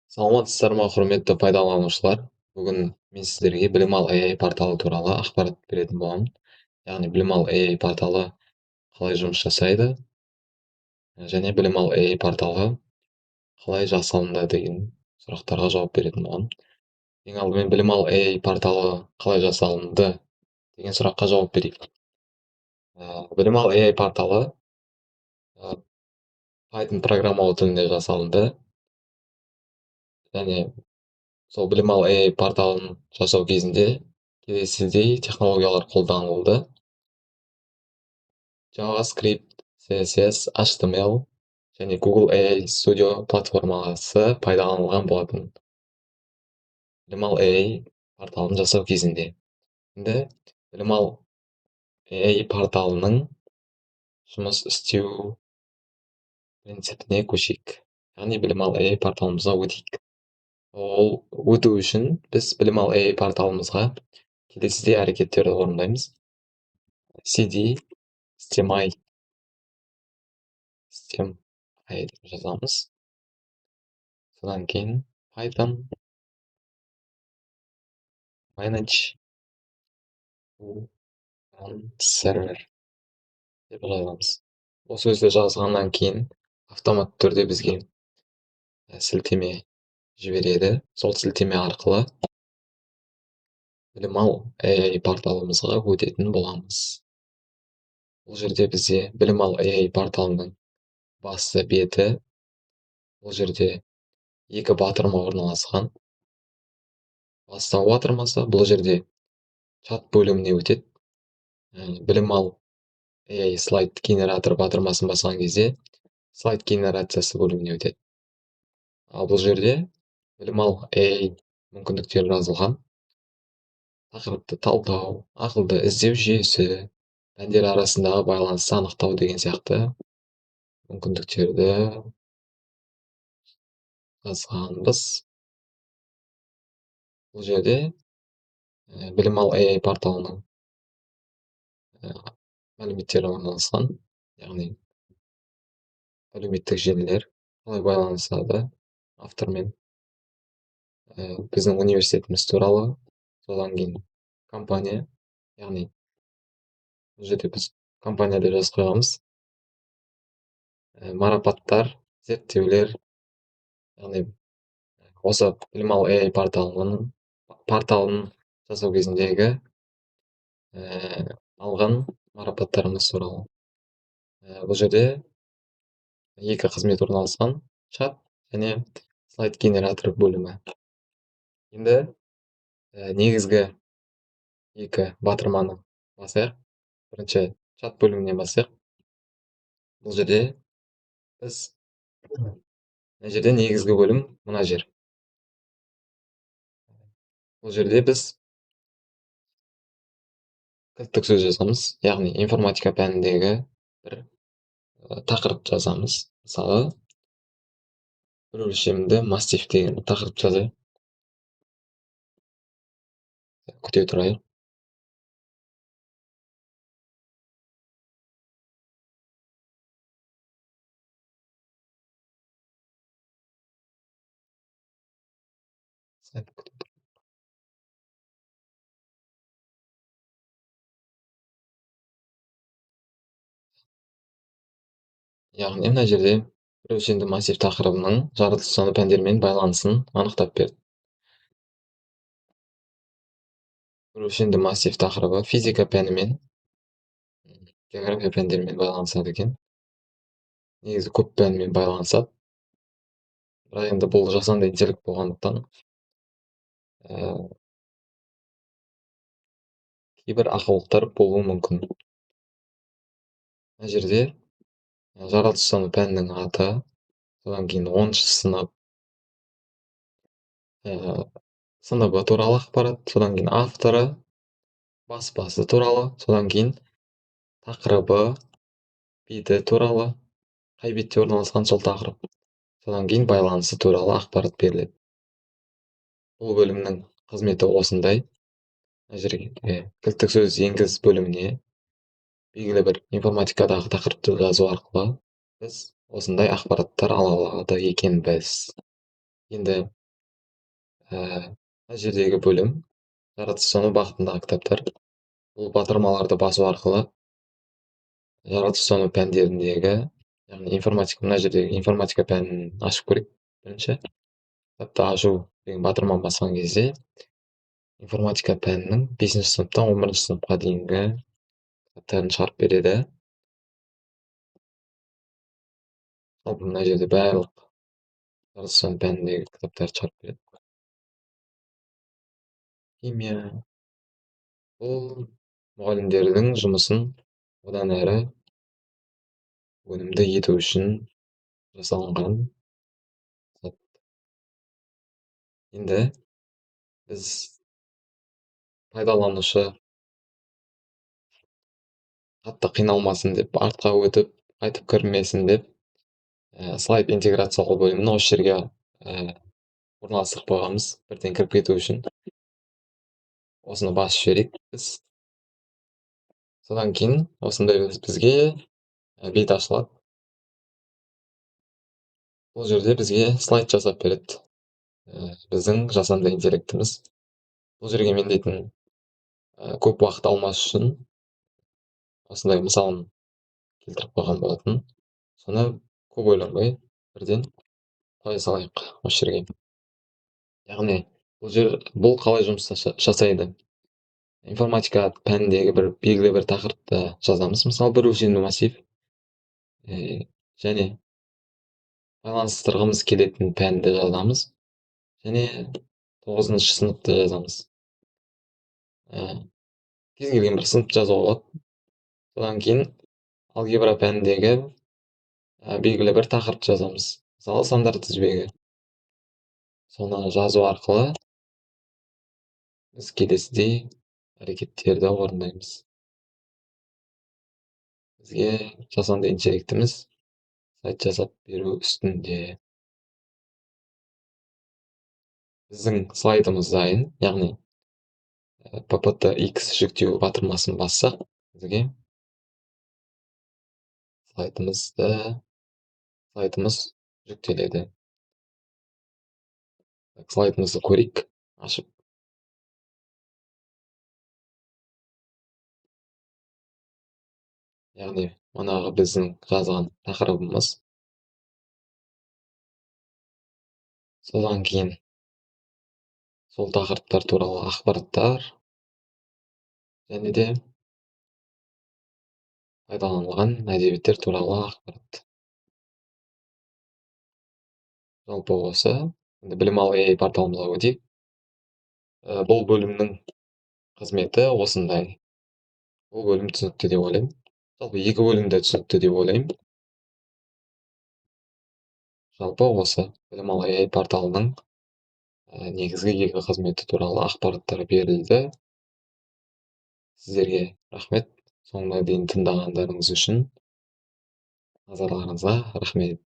Саламатсыздар ма, құрметті пайдаланушылар? Бүгін мен сіздерге білім ал AI порталы туралы ақпарат беретін боламын. Яғни білім ал AI порталы қалай жұмыс жасайды және білім ал AI порталы қалай жасалынды деген сұрақтарға жауап беретін боламын. Ең алдымен білім ал AI порталы қалай жасалынды деген сұраққа жауап берейік. Білім ал AI порталы Python программалау тілінде жасалынды және сол білім ал AI порталын жасау кезінде келесідей технологиялар қолданылды: JavaScript, CSS, HTML және Google AI Studio платформасы пайдаланылған болатын білім ал AI порталын жасау кезінде. Енді білім ал AI порталының жұмыс істеу принципіне көшейік. Яғни білім ал AI порталымызға өтейік. Ол өту үшін біз білім ал AI порталымызға келесідей әрекеттерді орындаймыз: cd system-i деп жазамыз. Содан кейін Python manage server деп жазамыз. Осы сөзді жазғаннан кейін автоматты түрде бізге сілтеме жібереді. Сол сілтеме арқылы білім ал AI порталымызға өтетін боламыз. Бұл жерде бізде білім ал AI порталының басты беті, бұл жерде екі батырма орналасқан. Бастау батырмасы бұл жерде чат бөліміне өтеді. Білім ал AI слайд генератор батырмасын басқан кезде слайд генерациясы бөліміне өтеді. Ал бұл жерде білім ал AI мүмкіндіктері жазылған: тақырыпты талдау, ақылды іздеу жүйесі, пәндер арасындағы байланысты анықтау деген сияқты мүмкіндіктерді жазғанбыз. Бұл жерде білім ал AI порталының мәліметтері орналасқан, яғни әлеуметтік желілер қалай байланысады автормен, біздің университетіміз туралы, содан кейін компания, яғни бұл жерде біз компания деп жазып қойғанбыз. Марапаттар, зерттеулер, яғни осы білім ал AI порталын жасау кезіндегі алған марапаттарымыз туралы. Бұл жерде екі қызмет орналасқан: чат және слайд генератор бөлімі. Енді негізгі екі батырманы басайық. Бірінші чат бөліміне басайық. Бұл жерде біз мына жерде негізгі бөлім мына жер. Бұл жерде біз кілттік сөз жазамыз, яғни информатика пәніндегі бір тақырып жазамыз. Мысалы, бір өлшемді массив деген тақырып жазайық. Күте тұрайық. Яғни мына жерде бір өлшемді массив тақырыбының жаратылыстану саны пәндермен байланысын анықтап берді. Бір өлшемді массив тақырыбы физика пәнімен, география пәндерімен байланысады екен. Негізі көп пәнмен байланысады. Бірақ енді бұл жасанды интеллект болғандықтан кейбір ақаулықтар болуы мүмкін. Мына жерде жаратылыстану пәнінің аты, содан кейін 10-шы сынып, сыныбы туралы ақпарат, содан кейін авторы, баспасы туралы, содан кейін тақырыбы, беті туралы, қай бетте орналасқан сол тақырып, содан кейін байланысы туралы ақпарат беріледі. Бұл бөлімнің қызметі осындай. Мына жерге кілттік сөз енгіз бөліміне белгілі бір информатикадағы тақырыпты жазу арқылы біз осындай ақпараттар ала алады екенбіз. Енді Мына жердегі бөлім жаратылыстану бағытындағы кітаптар. Бұл батырмаларды басу арқылы жаратылыстану пәндеріндегі, яғни мына жердегі информатика пәнін ашып көрейік бірінші. Кітапты ашу деген батырманы басқан кезде информатика пәнінің 5-ші сыныптан 11-ші сыныпқа дейінгі кітаптарын шығарып береді. Жалпы мына жерде барлық жаратылыстану пәніндегі кітаптарды шығарып береді. Химия бұл мұғалімдердің жұмысын одан әрі өнімді ету үшін жасалынған зат. Енді біз пайдаланушы қатты қиналмасын деп, артқа өтіп, қайтып кірмесін деп, слайд интеграциялау бөлімін осы жерге орналастырып қойғанбыз, бірден кіріп кету үшін. Осыны басып жіберейік біз. Содан кейін осындай бізге бет ашылады. Бұл жерде бізге слайд жасап береді. Біздің жасанды интеллектіміз. Бұл жерге мен дейтін көп уақыт алмас үшін осындай мысалын келтіріп қойған болатын. Соны көп ойланбай бірден қоя салайық осы жерге. Яғни бұл қалай жұмыс жасайды? Информатика пәніндегі белгілі бір тақырыпты жазамыз, мысалы бір өлшемді массив, және байланыстырғымыз келетін пәнді жазамыз, және 9-шы сыныпты жазамыз. Кез келген бір сыныпты жазуға болады. Содан кейін алгебра пәніндегі белгілі бір тақырыпты жазамыз, мысалы сандар тізбегі. Соны жазу арқылы біз келесідей әрекеттерді орындаймыз. Бізге жасанды интеллектіміз сайт жасап беру үстінде. Біздің слайдымыз дайын, яғни PPT-X жүктеу батырмасын бассақ, бізге слайдымыз жүктеледі. Слайдымызды көрейік, ашып. Яғни манағы біздің жазған тақырыбымыз. Содан кейін сол тақырыптар туралы ақпараттар және де пайдаланылған әдебиеттер туралы ақпарат. Жалпы осы. Білім ал AI порталымызға өтейік. Бұл бөлімнің қызметі осындай. Бұл бөлім түсінікті деп ойлаймын. Жалпы екі бөлім де түсінікті деп ойлаймын. Жалпы осы білім ал AI порталының негізгі екі қызметі туралы ақпараттар берілді. Сіздерге рахмет. Соңына дейін тыңдағандарыңыз үшін назарларыңызға рахмет.